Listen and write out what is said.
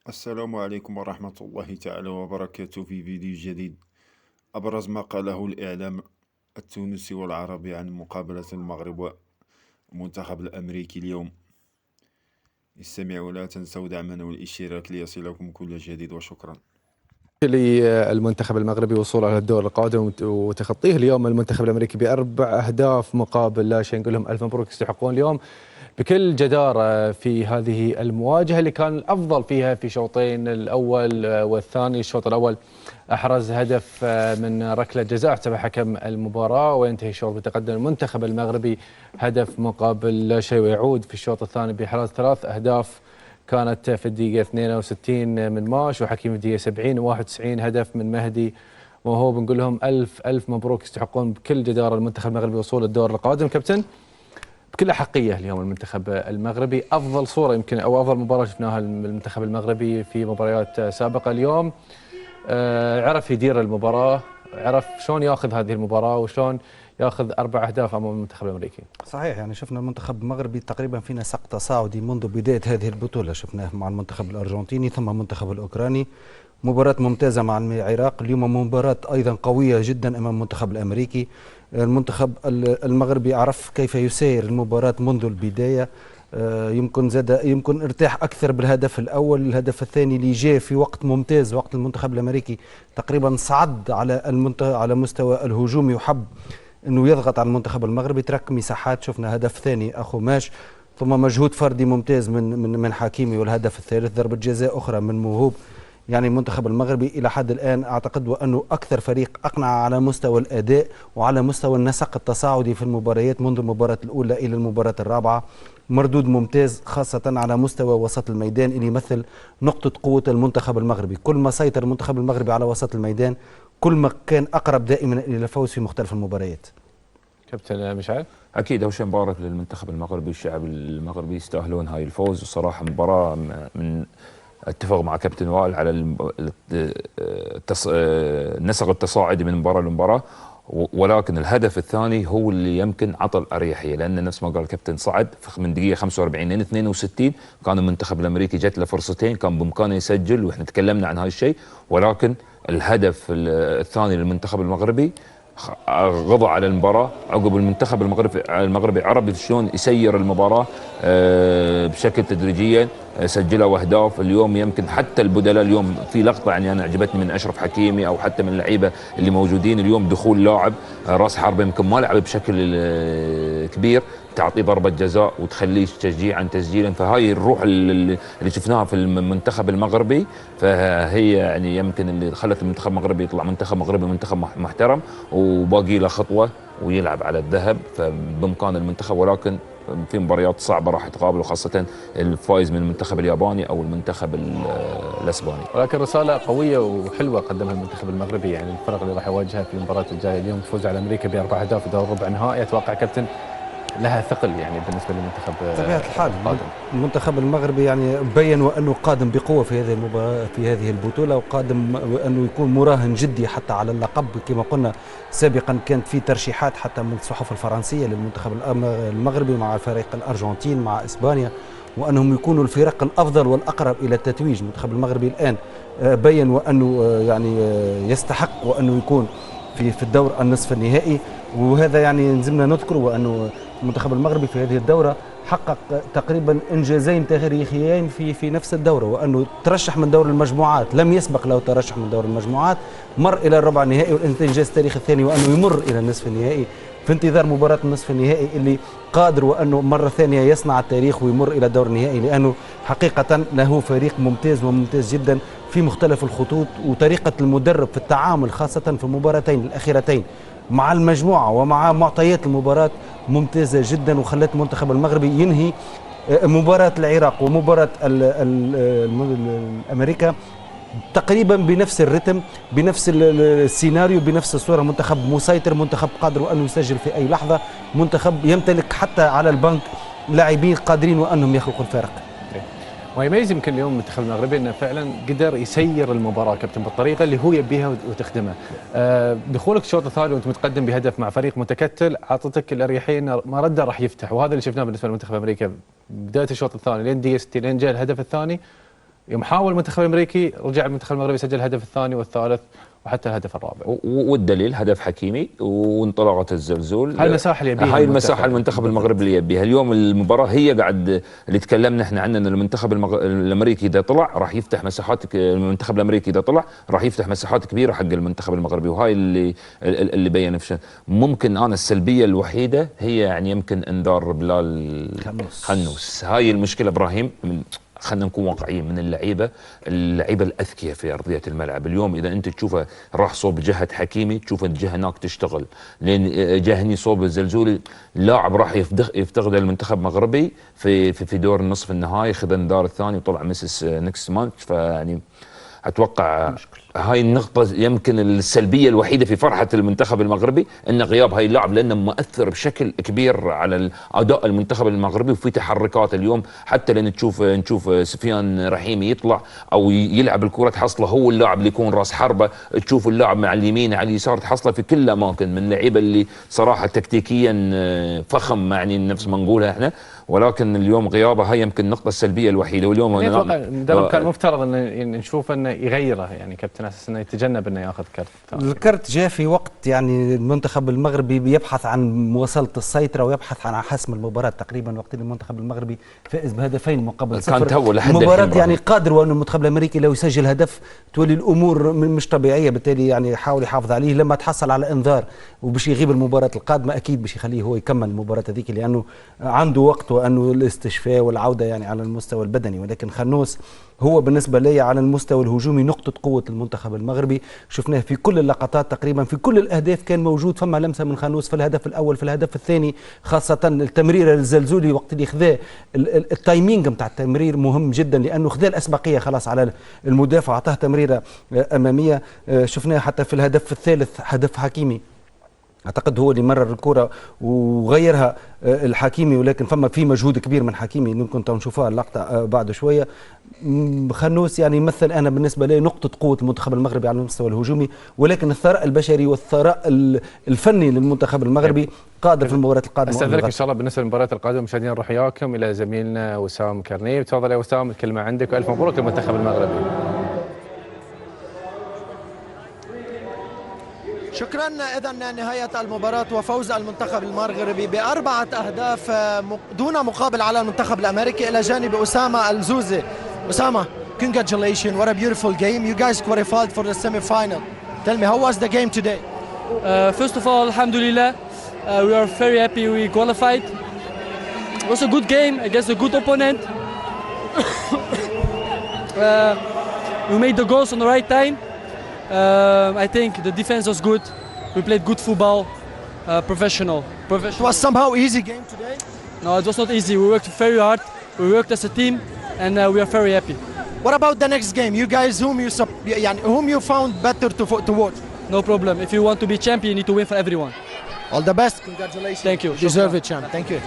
السلام عليكم ورحمة الله تعالى وبركاته. في فيديو جديد. أبرز ما قاله الإعلام التونسي والعربي عن مقابلة المغرب والمنتخب الأمريكي اليوم. استمعوا، لا تنسوا دعمنا والاشتراك ليصلكم كل جديد، وشكرا. للمنتخب المغربي وصوله للدور القادم وتخطيه اليوم المنتخب الامريكي باربع اهداف مقابل لا شيء. نقول لهم الف مبروك، يستحقون اليوم بكل جداره في هذه المواجهه اللي كان الافضل فيها في شوطين الاول والثاني. الشوط الاول احرز هدف من ركله جزاء احتسبها حكم المباراه، وينتهي الشوط بتقدم المنتخب المغربي هدف مقابل لا شيء، ويعود في الشوط الثاني باحراز ثلاث اهداف كانت في الدقيقة 62 من ماش، وحكيم في الدقيقة 70 و91 هدف من مهدي موهوب. نقول لهم ألف مبروك، يستحقون بكل جدارة المنتخب المغربي وصول الدور القادم. كابتن، بكل أحقية اليوم المنتخب المغربي أفضل صورة يمكن أو أفضل مباراة شفناها المنتخب المغربي في مباريات سابقة. اليوم عرف يدير المباراة، عرف شلون ياخذ هذه المباراة وشلون ياخذ اربع اهداف امام المنتخب الامريكي. صحيح، يعني شفنا المنتخب المغربي تقريبا في نسق تصاعدي منذ بدايه هذه البطوله، شفناه مع المنتخب الارجنتيني ثم المنتخب الاوكراني، مباراه ممتازه مع العراق، اليوم مباراه ايضا قويه جدا امام المنتخب الامريكي. المنتخب المغربي عرف كيف يسير المباراه منذ البدايه. يمكن ارتاح اكثر بالهدف الاول. الهدف الثاني اللي جاء في وقت ممتاز، وقت المنتخب الامريكي تقريبا صعد على مستوى الهجومي وحب انه يضغط على المنتخب المغربي، ترك مساحات. شفنا هدف ثاني اخو ماش، ثم مجهود فردي ممتاز من حكيمي، والهدف الثالث ضربه جزاء اخرى من موهوب. يعني المنتخب المغربي الى حد الان اعتقد وانه اكثر فريق اقنع على مستوى الاداء وعلى مستوى النسق التصاعدي في المباريات منذ المباراه الاولى الى المباراه الرابعه. مردود ممتاز خاصه على مستوى وسط الميدان اللي يمثل نقطه قوه المنتخب المغربي. كل ما سيطر المنتخب المغربي على وسط الميدان كل ما كان اقرب دائما الى الفوز في مختلف المباريات. كابتن مشعل، اكيد اول شيء مبارك للمنتخب المغربي والشعب المغربي، يستاهلون هاي الفوز. وصراحه مباراه من اتفق مع كابتن وائل على النسق التصاعدي من مباراه لمباراه، ولكن الهدف الثاني هو اللي يمكن عطى الاريحيه، لان نفس ما قال الكابتن صعد من دقيقه 45 لين 62 كان المنتخب الامريكي جت له فرصتين كان بامكانه يسجل، واحنا تكلمنا عن هاي الشيء، ولكن الهدف الثاني للمنتخب المغربي غضى على المباراه. عقب المنتخب المغربي عرف شلون يسير المباراه بشكل تدريجيا، سجلوا اهداف. اليوم يمكن حتى البدلاء اليوم في لقطه يعني انا عجبتني من اشرف حكيمي او حتى من اللعيبه اللي موجودين اليوم، دخول لاعب راس حربه يمكن ما لعب بشكل كبير، تعطيه ضربه جزاء وتخليه تشجيعا تسجيلا. فهاي الروح اللي شفناها في المنتخب المغربي، فهي يعني يمكن اللي خلت المنتخب المغربي يطلع منتخب مغربي، منتخب محترم وباقي له خطوه ويلعب على الذهب. فبامكان المنتخب، ولكن في مباريات صعبه راح تقابل، وخاصه الفائز من المنتخب الياباني او المنتخب الاسباني. ولكن رساله قويه وحلوه قدمها المنتخب المغربي، يعني الفرق اللي راح يواجهها في المباراه الجايه. اليوم فوز على امريكا باربع اهداف في دور ربع نهائي، اتوقع كابتن لها ثقل يعني بالنسبه للمنتخب بطبيعه الحال القادم. المنتخب المغربي يعني بين وانه قادم بقوه في هذه المباراه في هذه البطوله، وقادم وانه يكون مراهن جدي حتى على اللقب. كما قلنا سابقا كانت في ترشيحات حتى من الصحف الفرنسيه للمنتخب المغربي مع فريق الارجنتين مع اسبانيا، وانهم يكونوا الفرق الافضل والاقرب الى التتويج. المنتخب المغربي الان بين وانه يعني يستحق وانه يكون في الدور النصف النهائي، وهذا يعني لازمنا نذكر وانه المنتخب المغربي في هذه الدورة حقق تقريبا انجازين تاريخيين في نفس الدورة، وانه ترشح من دور المجموعات، لم يسبق له ترشح من دور المجموعات، مر الى الربع النهائي، والانجاز التاريخي الثاني وانه يمر الى النصف النهائي، في انتظار مباراة النصف النهائي اللي قادر وانه مرة ثانية يصنع التاريخ ويمر الى الدور النهائي، لانه حقيقة له فريق ممتاز وممتاز جدا في مختلف الخطوط، وطريقة المدرب في التعامل خاصة في المباراتين الأخيرتين مع المجموعة ومع معطيات المباراة ممتازة جدا، وخلت المنتخب المغربي ينهي مباراة العراق ومباراة أمريكا تقريبا بنفس الرتم، بنفس السيناريو، بنفس الصورة. منتخب مسيطر، منتخب قادر وأنه يسجل في أي لحظة، منتخب يمتلك حتى على البنك لاعبين قادرين وأنهم يخلقوا الفارق. ويميز يمكن اليوم المنتخب المغربي انه فعلا قدر يسير المباراه كابتن بالطريقه اللي هو يبيها وتخدمها. دخولك الشوط الثاني وانت متقدم بهدف مع فريق متكتل اعطتك الاريحيه ان مرده راح يفتح، وهذا اللي شفناه بالنسبه لمنتخب امريكا بدايه الشوط الثاني لين دقيقه 60 لين جاء الهدف الثاني. يوم حاول المنتخب الامريكي رجع المنتخب المغربي يسجل الهدف الثاني والثالث وحتى الهدف الرابع. والدليل هدف حكيمي وانطلاقه الزلزول. هاي المساحه اللي يبيها، هاي المساحه المنتخب المغربي اللي يبيها اليوم. المباراه هي قاعد اللي تكلمنا احنا عنها، ان المنتخب الامريكي اذا طلع راح يفتح مساحات، المنتخب الامريكي اذا طلع راح يفتح مساحات كبيره حق المنتخب المغربي، وهاي اللي بين في ممكن انا السلبيه الوحيده هي يعني يمكن انذار بلال خنوس. هاي المشكله ابراهيم. خلينا نكون واقعيين، من اللعيبه الاذكياء في ارضيه الملعب اليوم. اذا انت تشوفه راح صوب جهه حكيمي، تشوف الجهه هناك تشتغل، لان جه هني صوب الزلزولي، لاعب راح يفتقد المنتخب المغربي في دور النصف النهائي، خذ الانذار الثاني وطلع مسس نكست ماتش. فيعني اتوقع هاي النقطة يمكن السلبية الوحيدة في فرحة المنتخب المغربي، ان غياب هاي اللاعب، لانه مؤثر بشكل كبير على اداء المنتخب المغربي وفي تحركات اليوم. حتى لان نشوف سفيان رحيمي يطلع او يلعب الكرة تحصله هو اللاعب اللي يكون راس حربة، تشوف اللاعب مع اليمين على اليسار تحصله في كل الاماكن، من اللعيبة اللي صراحة تكتيكيا فخم، يعني نفس ما نقولها احنا. ولكن اليوم غيابه هي يمكن النقطة السلبية الوحيدة. واليوم المدرب كان مفترض انه نشوف انه يغيره، يعني كابتن اساس انه يتجنب انه ياخذ كرت. الكرت جاء في وقت يعني المنتخب المغربي بيبحث عن مواصلة السيطرة ويبحث عن حسم المباراة. تقريبا وقت المنتخب المغربي فائز بهدفين مقابل صفر، كان تو لحد المباراة يعني قادر، وأن المنتخب الأمريكي لو يسجل هدف تولي الأمور مش طبيعية. بالتالي يعني يحاول يحافظ عليه لما تحصل على إنذار وبش يغيب المباراة القادمة، أكيد بش يخليه هو يكمل المباراة هذيك، لأنه عنده وقت وأنه الاستشفاء والعودة يعني على المستوى البدني. ولكن خنوس هو بالنسبة لي على المستوى الهجومي نقطة قوة المنتخب المغربي. شفناه في كل اللقطات تقريبا، في كل الأهداف كان موجود فما لمسة من خنوس، في الهدف الأول في الهدف الثاني، خاصة التمريرة للزلزولي وقت اللي خذاه. التايمينج نتاع التمرير مهم جدا، لأنه خذا الأسبقية خلاص على المدافع، أعطاه تمريرة أمامية. شفناه حتى في الهدف الثالث، هدف حكيمي اعتقد هو اللي مرر الكره وغيرها الحكيمي، ولكن فما في مجهود كبير من حكيمي. ممكن نشوفها اللقطه بعد شويه. خنوس يعني يمثل انا بالنسبه لي نقطه قوه المنتخب المغربي على المستوى الهجومي، ولكن الثراء البشري والثراء الفني للمنتخب المغربي قادر في المباراه القادمه. استاذنك ان شاء الله بالنسبه للمباراه القادمه مشاهدينا نروح وياكم الى زميلنا وسام كرنيب. تفضل يا وسام، الكلمه عندك والف مبروك للمنتخب المغربي. شكرا. إذا نهاية المباراة وفوز المنتخب المغربي ب4 أهداف دون مقابل على المنتخب الأمريكي إلى جانب أسامة الزوزي. أسامة, congratulations, what a beautiful game. You guys qualified for the semi-final. Tell me, how was the game today? First of all, alhamdulillah, we are very happy we qualified. It was a good game against a good opponent. We made the goals on the right time. I think the defense was good. We played good football, professional. It was somehow easy game today? No, it was not easy. We worked very hard. We worked as a team, and we are very happy. What about the next game? You guys, whom you found better to watch? No problem. If you want to be champion, you need to win for everyone. All the best. Congratulations. Thank you. Deserve it, champ. Thank you.